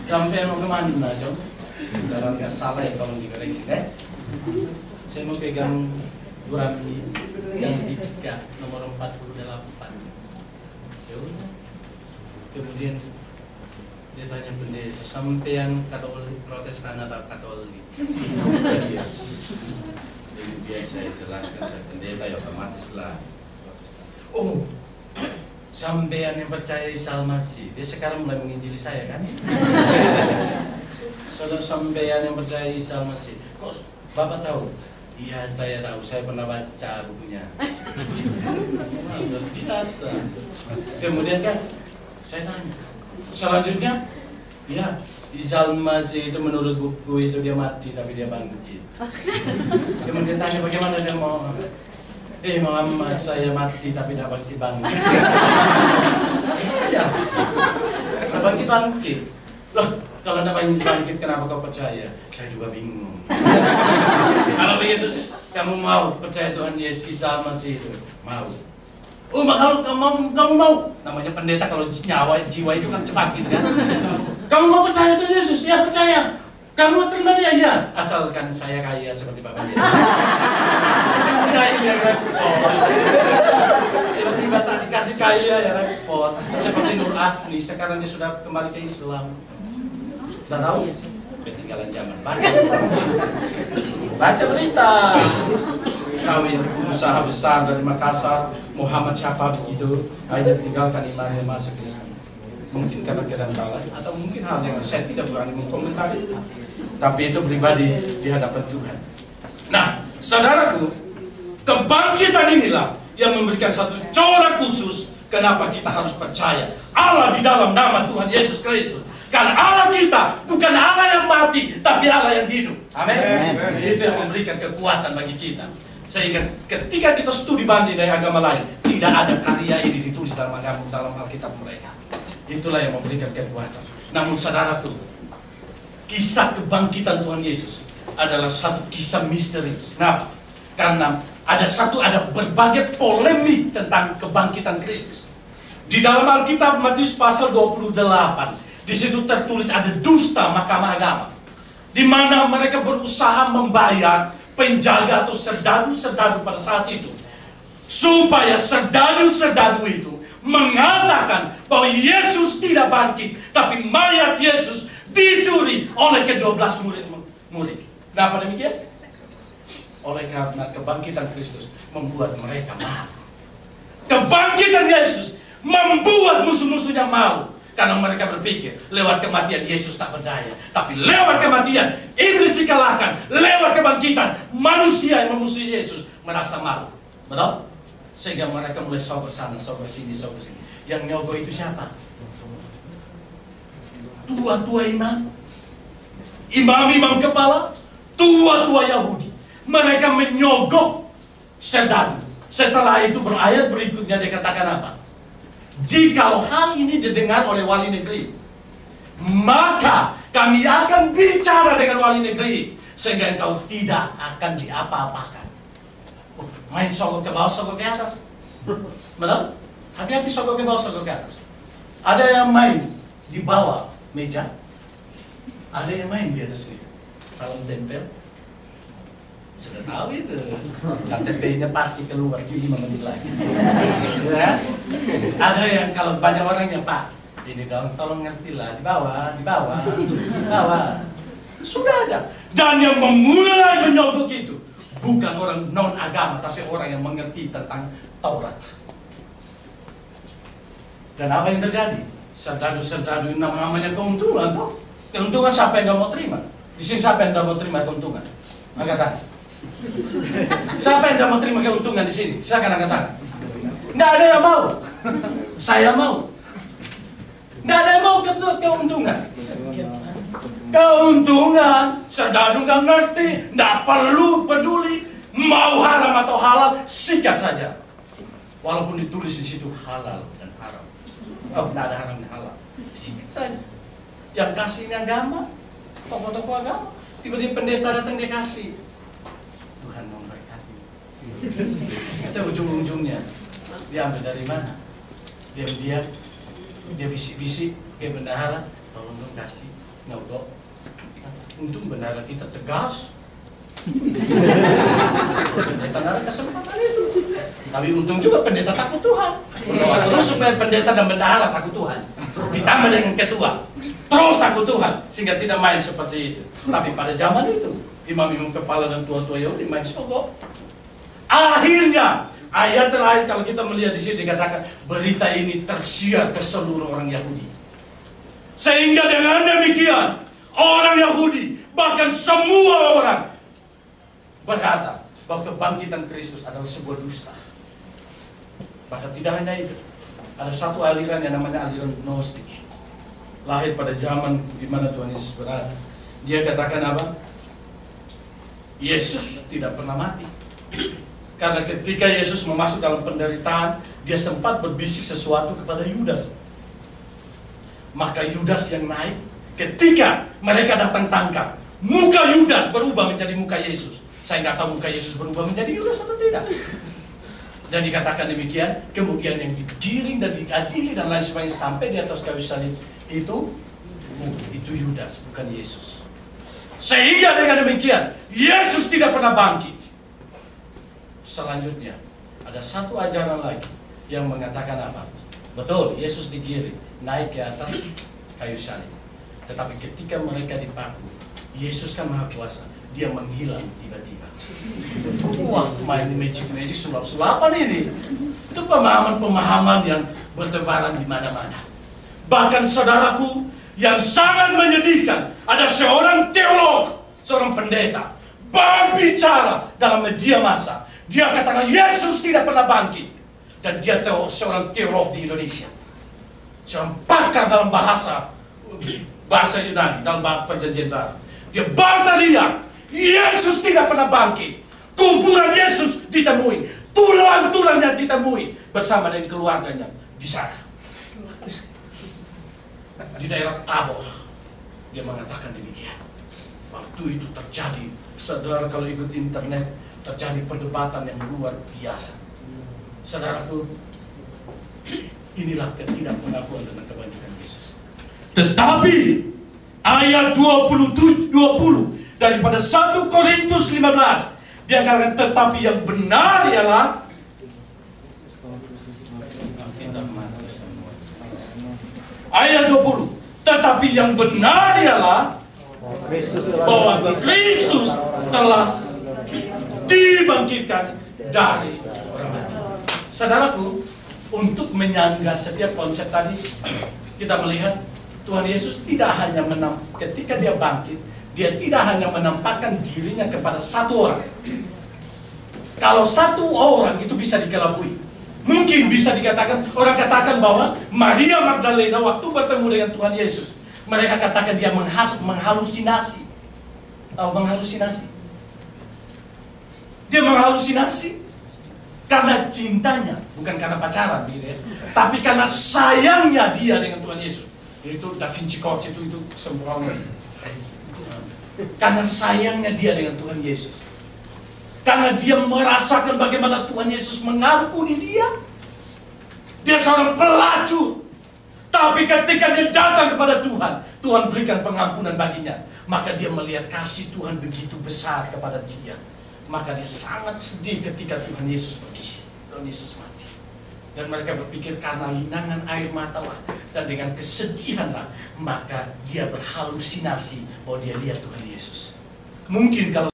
Sampai mau kemana, Jom? Kalau nggak salah ya tolong dikoreksi, kan? Saya mau pegang Gurami yang 3 nomor 48. Kemudian dia tanya pendeta, sampean Katolik Protestan atau Katolik? Jadi biar saya jelaskan, saya pendeta ya otomatis lah Protestan. Oh, sampean yang percaya Isa Al-Masih, dia sekarang mulai menginjili saya kan? Saudara sampean yang percaya Isa Al-Masih, kok Bapak tahu? Iya saya tahu, saya pernah baca bukunya. Luar biasa. Kemudian kan saya tanya, selanjutnya, ya Isa Al-Masih itu menurut buku itu dia mati tapi dia bangkit. Kemudian tanya bagaimana dia mau? Muhammad saya mati tapi tidak bangkit-bangkit. Ya, tidak bangkit-bangkit. Loh, kalau tidak bangkit-bangkit kenapa kau percaya? Saya juga bingung. Kalau begitu kamu mau percaya Tuhan Yesus Isa Al-Masih itu? Mau. Oh, kalau kamu mau, namanya pendeta kalau nyawa jiwa itu kan cepat gitu kan. Kamu mau percaya Tuhan Yesus? Ya percaya. Kamu mau terima dia? Ya. Asalkan saya kaya seperti Bapak dia. Kaya repot. Tiba-tiba tak dikasih kaya ya repot. Seperti Nur Afni, sekarang dia sudah kembali ke Islam. Sudah tahu? Ketinggalan zaman. Baca berita. Kawin usaha besar dari Makassar, Muhammad siapa begitu, akhirnya tinggalkan imannya masuk Kristen. Mungkin karena kerantalan atau mungkin hal yang saya tidak berani mengomentari, tapi itu pribadi di hadapan Tuhan. Nah, saudaraku, kebangkitan inilah yang memberikan satu corak khusus kenapa kita harus percaya Allah di dalam nama Tuhan Yesus Kristus. Karena Allah kita bukan Allah yang mati, tapi Allah yang hidup. Amin. Itu yang memberikan kekuatan bagi kita. Sehingga ketika kita studi banding dari agama lain, tidak ada karya ini ditulis dalam Alkitab mereka. Itulah yang memberikan kekuatan. Namun saudaraku, kisah kebangkitan Tuhan Yesus adalah satu kisah misterius. Kenapa? Karena ada berbagai polemik tentang kebangkitan Kristus. Di dalam Alkitab Matius pasal 28, di situ tertulis ada dusta mahkamah agama, di mana mereka berusaha membayar penjaga atau serdadu-serdadu pada saat itu, supaya serdadu-serdadu itu mengatakan bahwa Yesus tidak bangkit, tapi mayat Yesus dicuri oleh ke-12 murid. Kenapa demikian? Oleh karena kebangkitan Kristus membuat mereka malu. Kebangkitan Yesus membuat musuh-musuhnya malu. Karena mereka berpikir, lewat kematian Yesus tak berdaya. Tapi lewat kematian, iblis dikalahkan. Lewat kebangkitan, manusia yang memusuhi Yesus merasa malu. Betul? Sehingga mereka mulai sober sana, sober sini, sober sini. Yang nyogok itu siapa? Tua-tua imam. Imam-imam kepala. Tua-tua Yahudi. Mereka menyogok serdadu. Setelah itu berayat berikutnya dia katakan apa? Jikalau hal ini didengar oleh wali negeri, maka kami akan bicara dengan wali negeri sehingga engkau tidak akan diapa-apakan. Main sogok ke bawah, sogok ke atas. Betul? Hati-hati sogok ke bawah, sogok ke atas. Ada yang main di bawah meja, ada yang main di atas meja. Salam tempel. Sudah tahu itu, KTP-nya pasti keluar 5 menit lagi. Ya? Ada yang kalau banyak orang yang Pak, ini dong, tolong ngerti lah, di bawah. Sudah ada. Dan yang memulai menyogok itu bukan orang non agama, tapi orang yang mengerti tentang Taurat. Dan apa yang terjadi? Serdadu-serdadu namanya keuntungan tuh. Keuntungan siapa yang nggak mau terima? Di sini siapa yang nggak mau terima keuntungan? Angkat tangan. Siapa yang tidak mau terima keuntungan di sini? Silakan angkat tangan. Tidak ada yang mau. Saya mau. Tidak ada yang mau keuntungan. Keuntungan, serdadu nggak ngerti, tidak perlu peduli, mau haram atau halal, sikat saja. Walaupun ditulis di situ halal dan haram. Oh, tidak ada haram dan halal, sikat saja. Yang kasih ini agama, tokoh-tokoh agama, tiba-tiba pendeta datang dia kasih. Tuhan memberkati. Itu ujung-ujungnya dia ambil dari mana? Dia bisik-bisik ke bendahara, tolong dong kasih Nggak, untung benar kita tegas. Pendeta ada kesempatan itu. Tapi untung juga pendeta takut Tuhan. Berdoa terus supaya pendeta dan bendahara takut Tuhan. Ditambah dengan ketua, terus takut Tuhan, sehingga tidak main seperti itu. Tapi pada zaman itu, imam-imam kepala dan tua-tua Yahudi main sogok. Akhirnya, ayat terakhir kalau kita melihat di sini dikatakan berita ini tersiar ke seluruh orang Yahudi. Sehingga dengan demikian, orang Yahudi, bahkan semua orang berkata bahwa kebangkitan Kristus adalah sebuah dusta. Bahkan tidak hanya itu, ada satu aliran yang namanya aliran Gnostik, lahir pada zaman di mana Tuhan Yesus berada. Dia katakan apa? Yesus tidak pernah mati. Karena ketika Yesus masuk dalam penderitaan, dia sempat berbisik sesuatu kepada Yudas. Maka Yudas yang naik, ketika mereka datang tangkap, muka Yudas berubah menjadi muka Yesus. Saya nggak tahu muka Yesus berubah menjadi Yudas atau tidak. Dan dikatakan demikian, kemudian yang digiring dan diadili dan lain sebagainya sampai di atas kayu salib itu Yudas, bukan Yesus. Sehingga dengan demikian, Yesus tidak pernah bangkit. Selanjutnya, ada satu ajaran lagi yang mengatakan apa? Betul, Yesus digiring, naik ke atas kayu salib. Tetapi ketika mereka dipaku, Yesus kan maha kuasa, dia menghilang tiba-tiba. Wah, main magic-magic, sulap-sulapan ini. Itu pemahaman-pemahaman yang bertebaran di mana-mana. Bahkan saudaraku, yang sangat menyedihkan, ada seorang teolog, seorang pendeta, berbicara dalam media massa. Dia katakan Yesus tidak pernah bangkit. Dan dia seorang teolog di Indonesia, seorang pakar dalam bahasa Yunani, dalam perjanjian baru. Dia berteriak, Yesus tidak pernah bangkit. Kuburan Yesus ditemui, tulang-tulangnya ditemui bersama dengan keluarganya di sana, di daerah Tabor. Dia mengatakan demikian. Waktu itu terjadi, saudara kalau ikut internet, terjadi perdebatan yang luar biasa. Saudaraku, inilah ketidakpengakuan tentang kebangkitan Yesus. Tetapi ayat 20 daripada 1 Korintus 15 dia katakan tetapi yang benar ialah ayat 20, tetapi yang benar ialah bahwa Kristus telah dibangkitkan dari orang mati. Saudaraku, untuk menyangga setiap konsep tadi, kita melihat Tuhan Yesus tidak hanya ketika dia bangkit, dia tidak hanya menampakkan dirinya kepada satu orang. Kalau satu orang itu bisa dikelabui, mungkin bisa dikatakan, orang katakan bahwa Maria Magdalena waktu bertemu dengan Tuhan Yesus, mereka katakan dia menghalusinasi. Tahu menghalusinasi? Dia menghalusinasi karena cintanya, bukan karena pacaran, tapi karena sayangnya dia dengan Tuhan Yesus. Itu Da Vinci Code itu sembrono. Karena sayangnya dia dengan Tuhan Yesus. Karena dia merasakan bagaimana Tuhan Yesus mengampuni dia. Dia seorang pelacur. Tapi ketika dia datang kepada Tuhan, Tuhan berikan pengampunan baginya. Maka dia melihat kasih Tuhan begitu besar kepada dia. Maka dia sangat sedih ketika Tuhan Yesus pergi. Tuhan Yesus mati. Dan mereka berpikir karena linangan air mata lah. Dan dengan kesedihan lah. Maka dia berhalusinasi bahwa dia lihat Tuhan Yesus. Mungkin kalau